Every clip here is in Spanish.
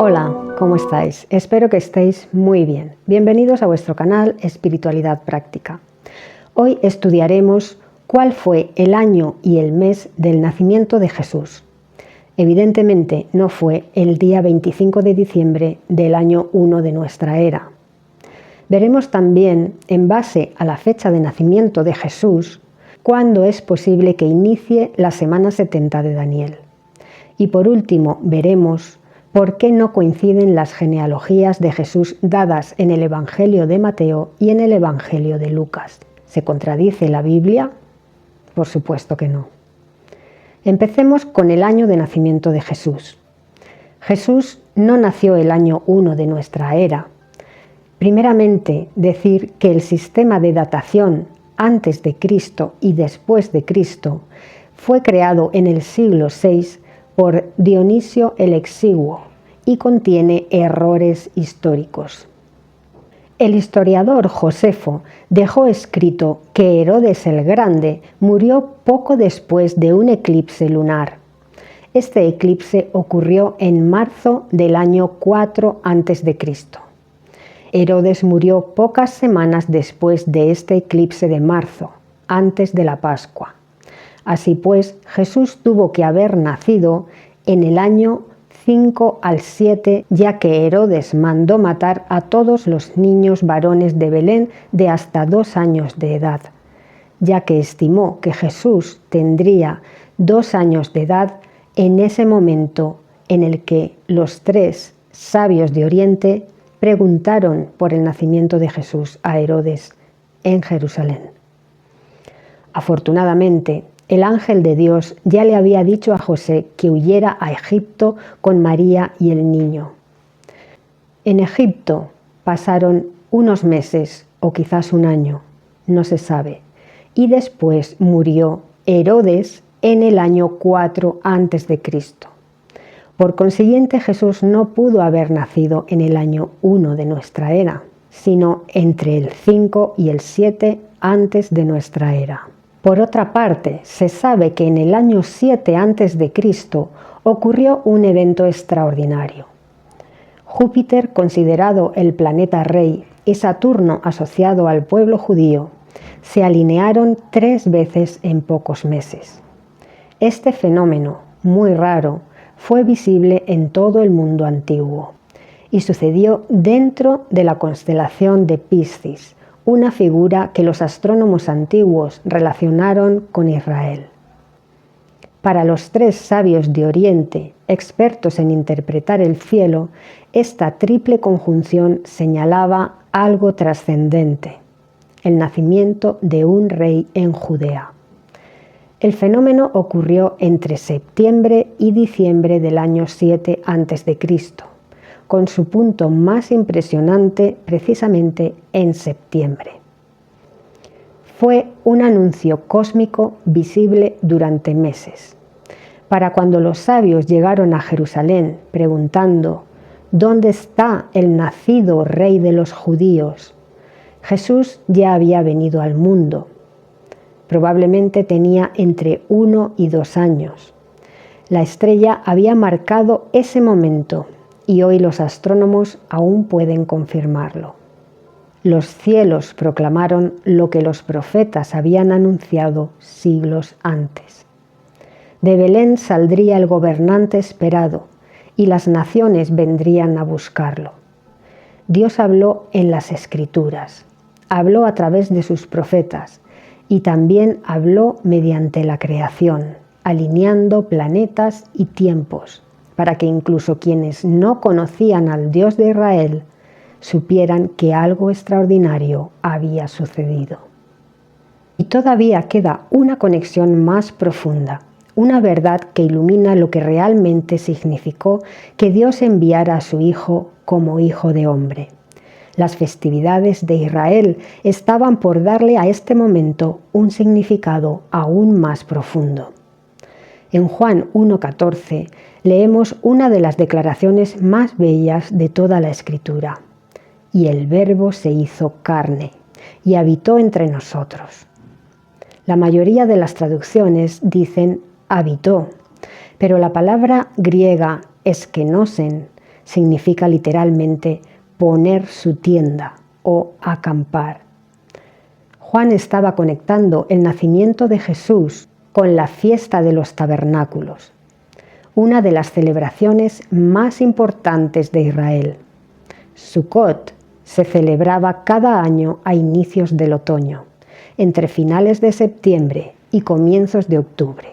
Hola, ¿cómo estáis? Espero que estéis muy bien. Bienvenidos a vuestro canal Espiritualidad Práctica. Hoy estudiaremos cuál fue el año y el mes del nacimiento de Jesús. Evidentemente no fue el día 25 de diciembre del año 1 de nuestra era. Veremos también, en base a la fecha de nacimiento de Jesús, cuándo es posible que inicie la semana 70 de Daniel. Y por último veremos ¿por qué no coinciden las genealogías de Jesús dadas en el Evangelio de Mateo y en el Evangelio de Lucas? ¿Se contradice la Biblia? Por supuesto que no. Empecemos con el año de nacimiento de Jesús. Jesús no nació el año 1 de nuestra era. Primeramente, decir que el sistema de datación antes de Cristo y después de Cristo fue creado en el siglo VI por Dionisio el Exiguo y contiene errores históricos. El historiador Josefo dejó escrito que Herodes el Grande murió poco después de un eclipse lunar. Este eclipse ocurrió en marzo del año 4 a.C. Herodes murió pocas semanas después de este eclipse de marzo, antes de la Pascua. Así pues, Jesús tuvo que haber nacido en el año 5 al 7, ya que Herodes mandó matar a todos los niños varones de Belén de hasta 2 años de edad, ya que estimó que Jesús tendría 2 años de edad en ese momento en el que los 3 sabios de Oriente preguntaron por el nacimiento de Jesús a Herodes en Jerusalén. Afortunadamente, el ángel de Dios ya le había dicho a José que huyera a Egipto con María y el niño. En Egipto pasaron unos meses o quizás un año, no se sabe, y después murió Herodes en el año 4 a.C. Por consiguiente, Jesús no pudo haber nacido en el año 1 de nuestra era, sino entre el 5 y el 7 antes de nuestra era. Por otra parte, se sabe que en el año 7 a.C. ocurrió un evento extraordinario. Júpiter, considerado el planeta rey, y Saturno, asociado al pueblo judío, se alinearon 3 veces en pocos meses. Este fenómeno, muy raro, fue visible en todo el mundo antiguo y sucedió dentro de la constelación de Piscis, una figura que los astrónomos antiguos relacionaron con Israel. Para los 3 sabios de Oriente, expertos en interpretar el cielo, esta triple conjunción señalaba algo trascendente: el nacimiento de un rey en Judea. El fenómeno ocurrió entre septiembre y diciembre del año 7 a.C., con su punto más impresionante precisamente en septiembre. Fue un anuncio cósmico visible durante meses. Para cuando los sabios llegaron a Jerusalén preguntando ¿dónde está el nacido rey de los judíos?, Jesús ya había venido al mundo. Probablemente tenía entre 1 y 2 años. La estrella había marcado ese momento y hoy los astrónomos aún pueden confirmarlo. Los cielos proclamaron lo que los profetas habían anunciado siglos antes. De Belén saldría el gobernante esperado y las naciones vendrían a buscarlo. Dios habló en las Escrituras, habló a través de sus profetas y también habló mediante la creación, alineando planetas y tiempos, para que incluso quienes no conocían al Dios de Israel supieran que algo extraordinario había sucedido. Y todavía queda una conexión más profunda, una verdad que ilumina lo que realmente significó que Dios enviara a su Hijo como Hijo de hombre. Las festividades de Israel estaban por darle a este momento un significado aún más profundo. En Juan 1,14 leemos una de las declaraciones más bellas de toda la Escritura. Y el Verbo se hizo carne y habitó entre nosotros. La mayoría de las traducciones dicen habitó, pero la palabra griega eskenosen significa literalmente poner su tienda o acampar. Juan estaba conectando el nacimiento de Jesús con la fiesta de los tabernáculos, una de las celebraciones más importantes de Israel. Sukkot se celebraba cada año a inicios del otoño, entre finales de septiembre y comienzos de octubre.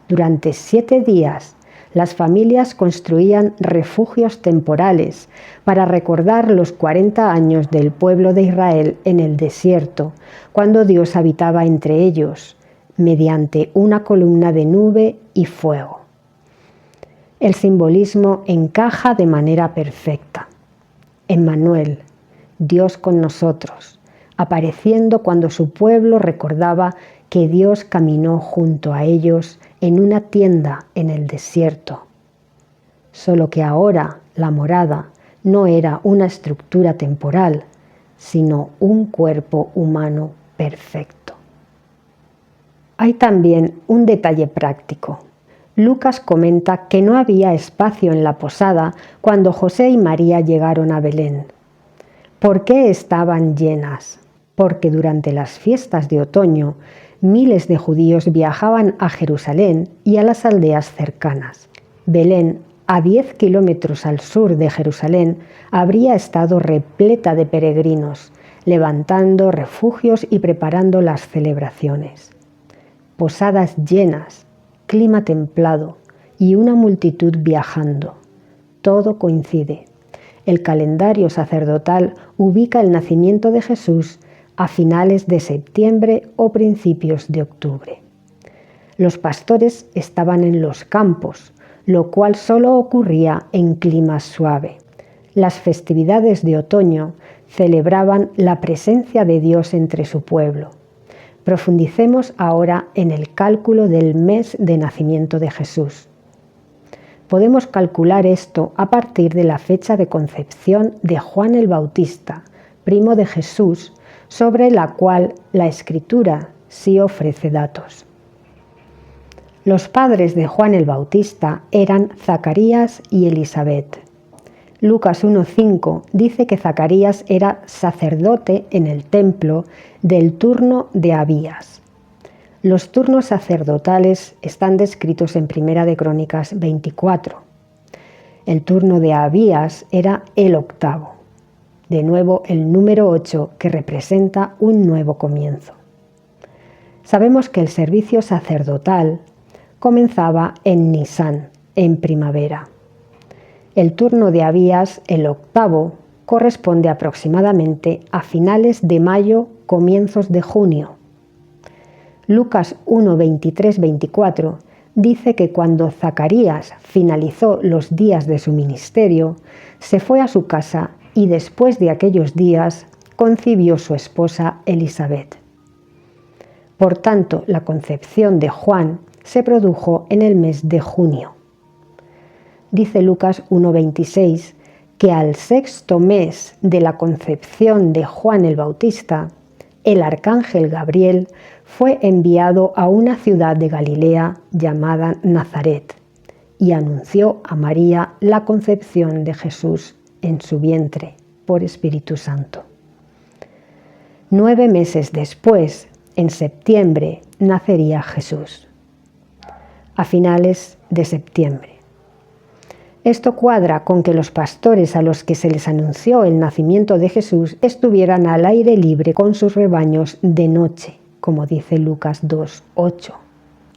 Durante 7 días, las familias construían refugios temporales para recordar los 40 años del pueblo de Israel en el desierto, cuando Dios habitaba entre ellos, mediante una columna de nube y fuego. El simbolismo encaja de manera perfecta. Emmanuel, Dios con nosotros, apareciendo cuando su pueblo recordaba que Dios caminó junto a ellos en una tienda en el desierto. Solo que ahora la morada no era una estructura temporal, sino un cuerpo humano perfecto. Hay también un detalle práctico. Lucas comenta que no había espacio en la posada cuando José y María llegaron a Belén. ¿Por qué estaban llenas? Porque durante las fiestas de otoño, miles de judíos viajaban a Jerusalén y a las aldeas cercanas. Belén, a 10 kilómetros al sur de Jerusalén, habría estado repleta de peregrinos, levantando refugios y preparando las celebraciones. Posadas llenas, clima templado y una multitud viajando. Todo coincide. El calendario sacerdotal ubica el nacimiento de Jesús a finales de septiembre o principios de octubre. Los pastores estaban en los campos, lo cual solo ocurría en clima suave. Las festividades de otoño celebraban la presencia de Dios entre su pueblo. Profundicemos ahora en el cálculo del mes de nacimiento de Jesús. Podemos calcular esto a partir de la fecha de concepción de Juan el Bautista, primo de Jesús, sobre la cual la Escritura sí ofrece datos. Los padres de Juan el Bautista eran Zacarías y Elisabet. Lucas 1:5 dice que Zacarías era sacerdote en el templo del turno de Abías. Los turnos sacerdotales están descritos en Primera de Crónicas 24. El turno de Abías era el 8º. De nuevo el número 8 que representa un nuevo comienzo. Sabemos que el servicio sacerdotal comenzaba en Nisán, en primavera. El turno de Abías, el 8º, corresponde aproximadamente a finales de mayo, comienzos de junio. Lucas 1:23-24 dice que cuando Zacarías finalizó los días de su ministerio, se fue a su casa y después de aquellos días concibió su esposa Elisabet. Por tanto, la concepción de Juan se produjo en el mes de junio. Dice Lucas 1:26 que al 6º mes de la concepción de Juan el Bautista, el arcángel Gabriel fue enviado a una ciudad de Galilea llamada Nazaret y anunció a María la concepción de Jesús en su vientre por Espíritu Santo. 9 meses después, en septiembre, nacería Jesús, a finales de septiembre. Esto cuadra con que los pastores a los que se les anunció el nacimiento de Jesús estuvieran al aire libre con sus rebaños de noche, como dice Lucas 2:8.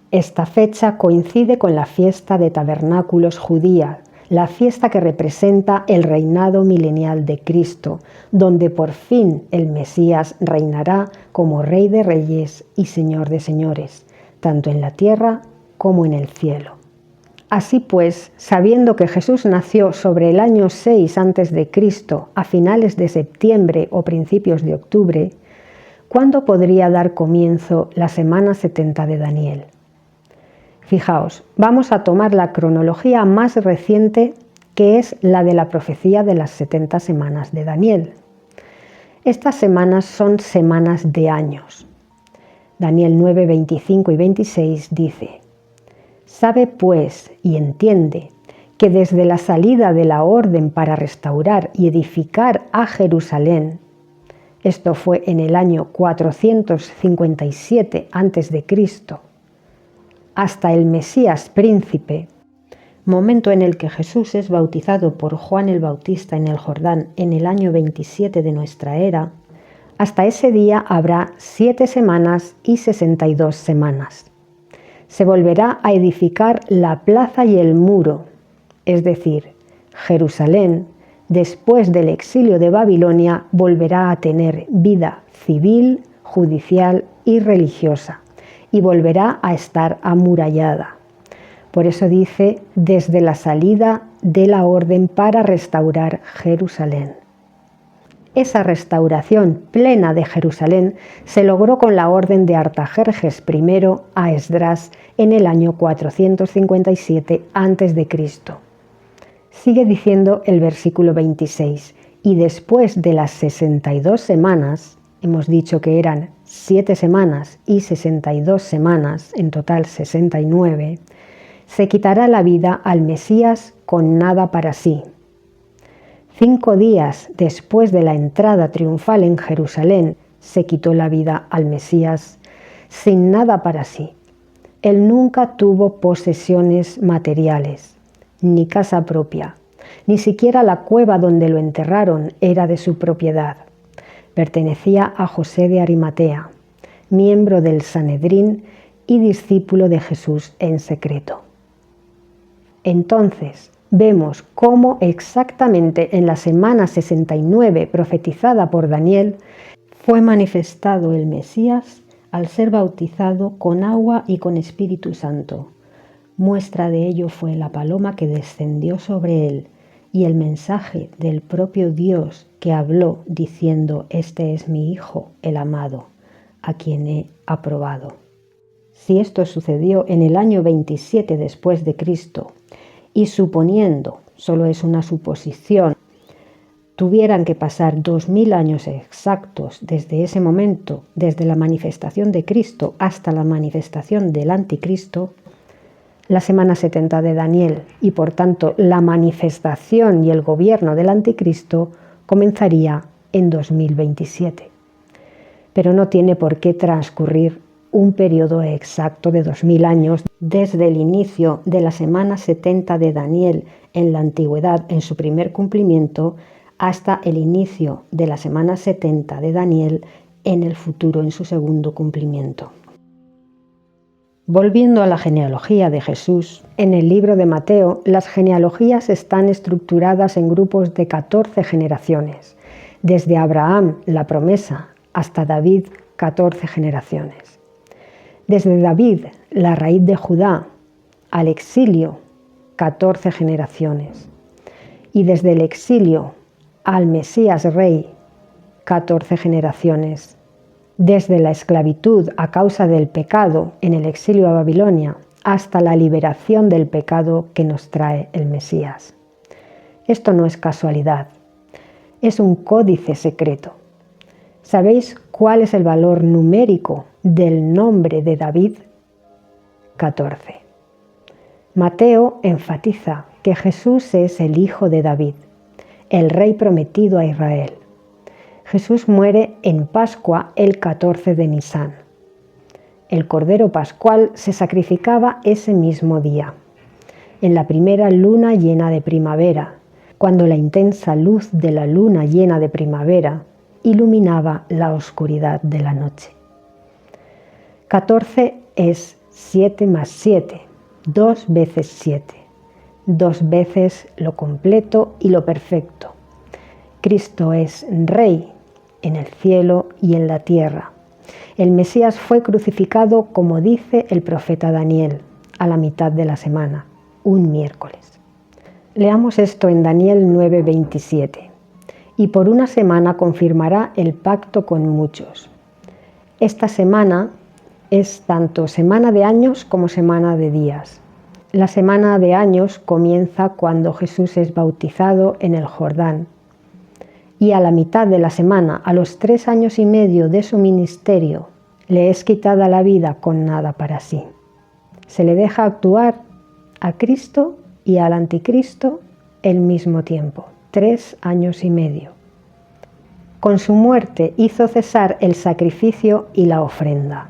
Esta fecha coincide con la fiesta de tabernáculos judía, la fiesta que representa el reinado milenial de Cristo, donde por fin el Mesías reinará como Rey de Reyes y Señor de Señores, tanto en la tierra como en el cielo. Así pues, sabiendo que Jesús nació sobre el año 6 a.C., a finales de septiembre o principios de octubre, ¿cuándo podría dar comienzo la semana 70 de Daniel? Fijaos, vamos a tomar la cronología más reciente, que es la de la profecía de las 70 semanas de Daniel. Estas semanas son semanas de años. Daniel 9, 25 y 26 dice: «Sabe pues y entiende que desde la salida de la orden para restaurar y edificar a Jerusalén», esto fue en el año 457 a.C., hasta el Mesías príncipe, momento en el que Jesús es bautizado por Juan el Bautista en el Jordán en el año 27 de nuestra era, hasta ese día habrá 7 semanas y 62 semanas. Se volverá a edificar la plaza y el muro, es decir, Jerusalén, después del exilio de Babilonia, volverá a tener vida civil, judicial y religiosa, y volverá a estar amurallada. Por eso dice, desde la salida de la orden para restaurar Jerusalén. Esa restauración plena de Jerusalén se logró con la orden de Artajerjes I a Esdras en el año 457 a.C. Sigue diciendo el versículo 26, y después de las 62 semanas, hemos dicho que eran 7 semanas y 62 semanas, en total 69, se quitará la vida al Mesías con nada para sí. 5 días después de la entrada triunfal en Jerusalén, se quitó la vida al Mesías sin nada para sí. Él nunca tuvo posesiones materiales, ni casa propia, ni siquiera la cueva donde lo enterraron era de su propiedad. Pertenecía a José de Arimatea, miembro del Sanedrín y discípulo de Jesús en secreto. Entonces, vemos cómo exactamente en la semana 69 profetizada por Daniel fue manifestado el Mesías al ser bautizado con agua y con Espíritu Santo. Muestra de ello fue la paloma que descendió sobre él y el mensaje del propio Dios que habló diciendo: «Este es mi Hijo, el amado, a quien he aprobado». Si esto sucedió en el año 27 después de Cristo, y suponiendo, solo es una suposición, tuvieran que pasar 2000 años exactos desde ese momento, desde la manifestación de Cristo hasta la manifestación del Anticristo, la semana 70 de Daniel y por tanto la manifestación y el gobierno del Anticristo comenzaría en 2027. Pero no tiene por qué transcurrir un periodo exacto de 2000 años desde el inicio de la semana 70 de Daniel en la antigüedad en su primer cumplimiento hasta el inicio de la semana 70 de Daniel en el futuro en su segundo cumplimiento. Volviendo a la genealogía de Jesús, en el libro de Mateo las genealogías están estructuradas en grupos de 14 generaciones, desde Abraham, la promesa, hasta David, 14 generaciones. Desde David, la raíz de Judá, al exilio, 14 generaciones. Y desde el exilio al Mesías Rey, 14 generaciones. Desde la esclavitud a causa del pecado en el exilio a Babilonia hasta la liberación del pecado que nos trae el Mesías. Esto no es casualidad, es un códice secreto. ¿Sabéis cuál es el valor numérico del nombre de David? 14. Mateo enfatiza que Jesús es el hijo de David, el rey prometido a Israel. Jesús muere en Pascua el 14 de Nisán. El cordero pascual se sacrificaba ese mismo día, en la primera luna llena de primavera, cuando la intensa luz de la luna llena de primavera iluminaba la oscuridad de la noche. 14 es 7 más 7, 2 veces 7, 2 veces lo completo y lo perfecto. Cristo es Rey en el cielo y en la tierra. El Mesías fue crucificado, como dice el profeta Daniel, a la mitad de la semana, un miércoles. Leamos esto en Daniel 9:27. Y por una semana confirmará el pacto con muchos. Esta semana es tanto semana de años como semana de días. La semana de años comienza cuando Jesús es bautizado en el Jordán. Y a la mitad de la semana, a los 3 años y medio de su ministerio, Le es quitada la vida con nada para sí. Se le deja actuar a Cristo y al anticristo al mismo tiempo, 3 años y medio. Con su muerte hizo cesar el sacrificio y la ofrenda.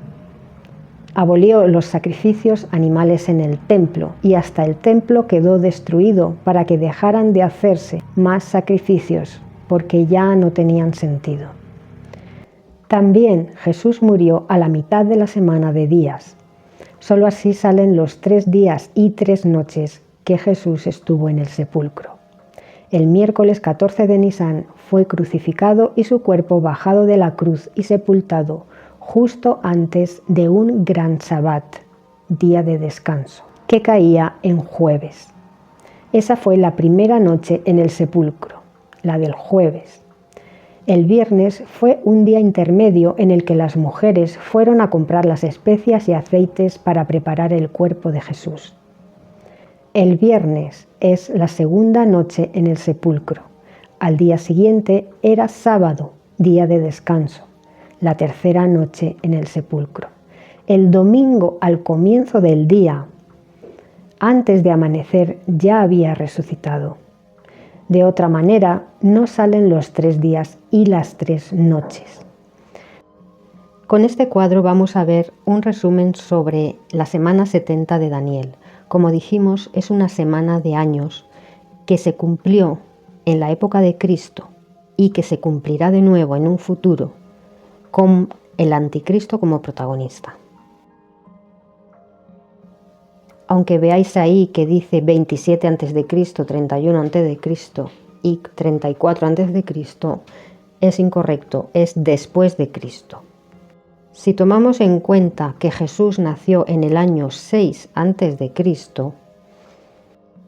Abolió los sacrificios animales en el templo y hasta el templo quedó destruido para que dejaran de hacerse más sacrificios porque ya no tenían sentido. También Jesús murió a la mitad de la semana de días. Solo así salen los 3 días y 3 noches que Jesús estuvo en el sepulcro. El miércoles 14 de Nisán fue crucificado y su cuerpo bajado de la cruz y sepultado justo antes de un gran sabbat, día de descanso, que caía en jueves. Esa fue la primera noche en el sepulcro, la del jueves. El viernes fue un día intermedio en el que las mujeres fueron a comprar las especias y aceites para preparar el cuerpo de Jesús. El viernes es la segunda noche en el sepulcro. Al día siguiente era sábado, día de descanso, la tercera noche en el sepulcro. El domingo al comienzo del día, antes de amanecer, ya había resucitado. De otra manera, no salen los 3 días y las 3 noches. Con este cuadro vamos a ver un resumen sobre la semana 70 de Daniel. Como dijimos, es una semana de años que se cumplió en la época de Cristo y que se cumplirá de nuevo en un futuro con el anticristo como protagonista. Aunque veáis ahí que dice 27 a.C., 31 a.C. y 34 a.C., es incorrecto, es después de Cristo. Si tomamos en cuenta que Jesús nació en el año 6 a.C.,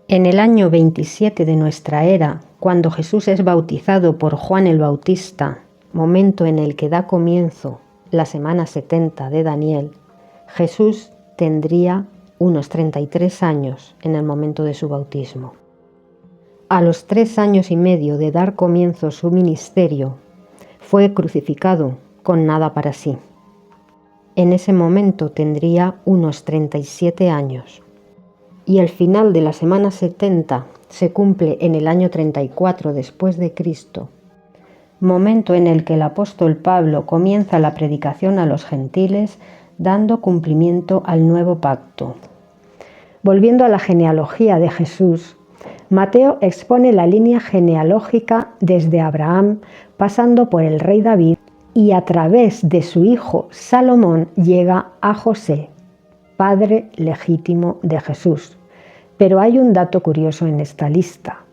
en el año 27 de nuestra era, cuando Jesús es bautizado por Juan el Bautista, momento en el que da comienzo la semana 70 de Daniel, Jesús tendría unos 33 años en el momento de su bautismo. A los 3 años y medio de dar comienzo su ministerio, fue crucificado con nada para sí. En ese momento tendría unos 37 años. Y el final de la semana 70 se cumple en el año 34 después de Cristo, momento en el que el apóstol Pablo comienza la predicación a los gentiles, dando cumplimiento al nuevo pacto. Volviendo a la genealogía de Jesús, Mateo expone la línea genealógica desde Abraham, pasando por el rey David, y a través de su hijo Salomón llega a José, padre legítimo de Jesús. Pero hay un dato curioso en esta lista.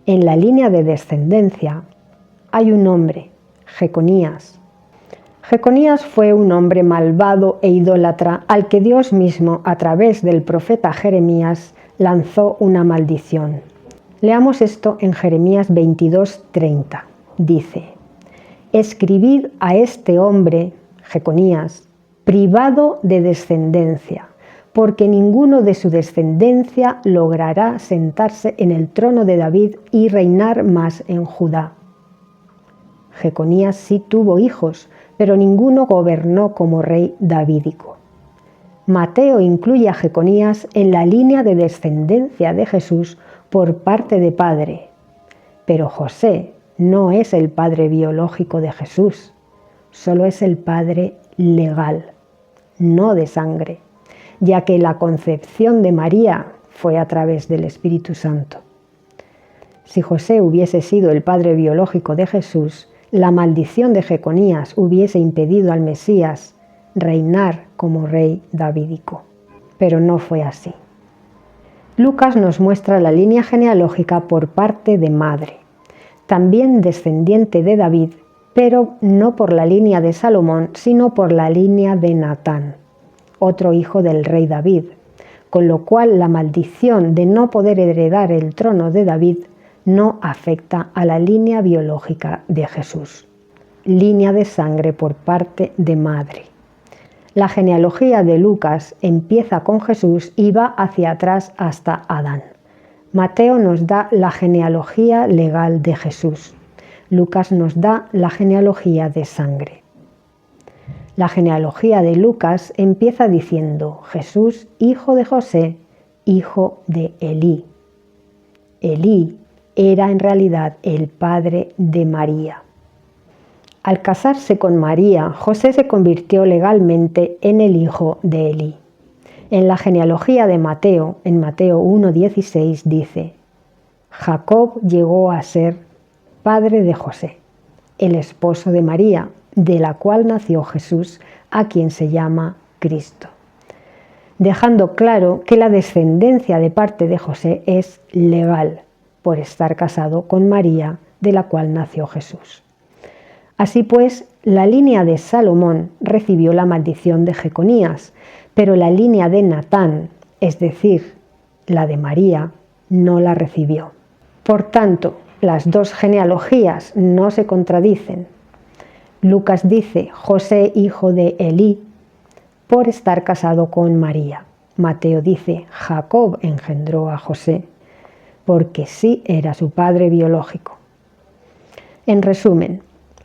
En la línea de descendencia hay un hombre, Jeconías. Jeconías fue un hombre malvado e idólatra al que Dios mismo, a través del profeta Jeremías, lanzó una maldición. Leamos esto en Jeremías 22:30. Dice: escribid a este hombre, Jeconías, privado de descendencia, porque ninguno de su descendencia logrará sentarse en el trono de David y reinar más en Judá. Jeconías sí tuvo hijos, pero ninguno gobernó como rey davídico. Mateo incluye a Jeconías en la línea de descendencia de Jesús por parte de padre, pero José no es el padre biológico de Jesús, solo es el padre legal, no de sangre, ya que la concepción de María fue a través del Espíritu Santo. Si José hubiese sido el padre biológico de Jesús, la maldición de Jeconías hubiese impedido al Mesías reinar como rey davídico, pero no fue así. Lucas nos muestra la línea genealógica por parte de madre, también descendiente de David, pero no por la línea de Salomón, sino por la línea de Natán, otro hijo del rey David, con lo cual la maldición de no poder heredar el trono de David no afecta a la línea biológica de Jesús, línea de sangre por parte de madre. La genealogía de Lucas empieza con Jesús y va hacia atrás hasta Adán. Mateo nos da la genealogía legal de Jesús. Lucas nos da la genealogía de sangre. La genealogía de Lucas empieza diciendo Jesús, hijo de José, hijo de Elí. Elí era en realidad el padre de María. Al casarse con María, José se convirtió legalmente en el hijo de Elí. En la genealogía de Mateo, en Mateo 1:16 dice: Jacob llegó a ser padre de José, el esposo de María, de la cual nació Jesús, a quien se llama Cristo, dejando claro que la descendencia de parte de José es legal, por estar casado con María, de la cual nació Jesús. Así pues, la línea de Salomón recibió la maldición de Jeconías, pero la línea de Natán, es decir, la de María, no la recibió. Por tanto, las dos genealogías no se contradicen. Lucas dice José, hijo de Elí, por estar casado con María. Mateo dice Jacob engendró a José, porque sí era su padre biológico. En resumen,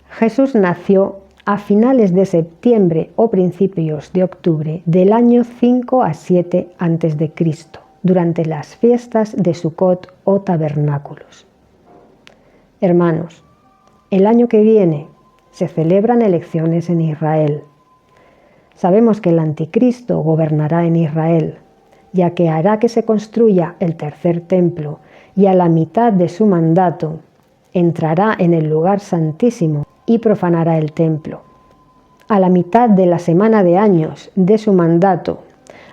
Jesús nació a finales de septiembre o principios de octubre del año 5 a 7 a.C., durante las fiestas de Sucot o tabernáculos. Hermanos, el año que viene se celebran elecciones en Israel. Sabemos que el anticristo gobernará en Israel, ya que hará que se construya el tercer templo y a la mitad de su mandato entrará en el lugar santísimo y profanará el templo. A la mitad de la semana de años de su mandato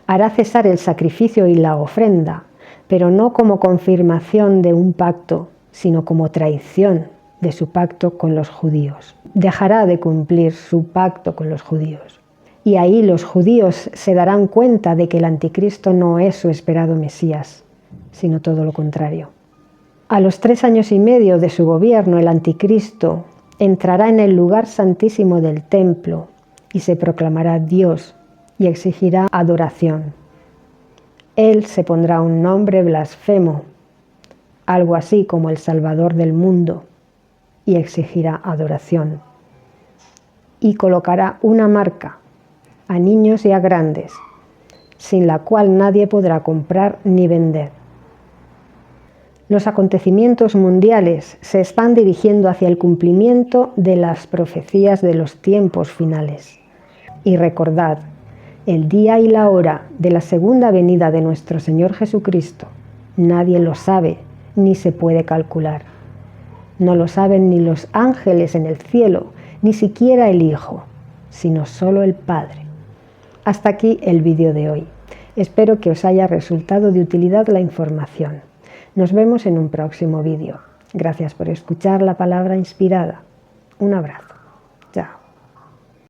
hará cesar el sacrificio y la ofrenda, pero no como confirmación de un pacto, sino como traición de su pacto con los judíos. Dejará de cumplir su pacto con los judíos. Y ahí los judíos se darán cuenta de que el anticristo no es su esperado Mesías, sino todo lo contrario. A los 3 años y medio de su gobierno, el anticristo entrará en el lugar santísimo del templo y se proclamará Dios y exigirá adoración. Él se pondrá un nombre blasfemo, algo así como el Salvador del mundo, y exigirá adoración. Y colocará una marca a niños y a grandes, sin la cual nadie podrá comprar ni vender. Los acontecimientos mundiales se están dirigiendo hacia el cumplimiento de las profecías de los tiempos finales. Y recordad, el día y la hora de la segunda venida de nuestro Señor Jesucristo, nadie lo sabe ni se puede calcular. No lo saben ni los ángeles en el cielo, ni siquiera el Hijo, sino solo el Padre. Hasta aquí el vídeo de hoy. Espero que os haya resultado de utilidad la información. Nos vemos en un próximo vídeo. Gracias por escuchar la palabra inspirada. Un abrazo.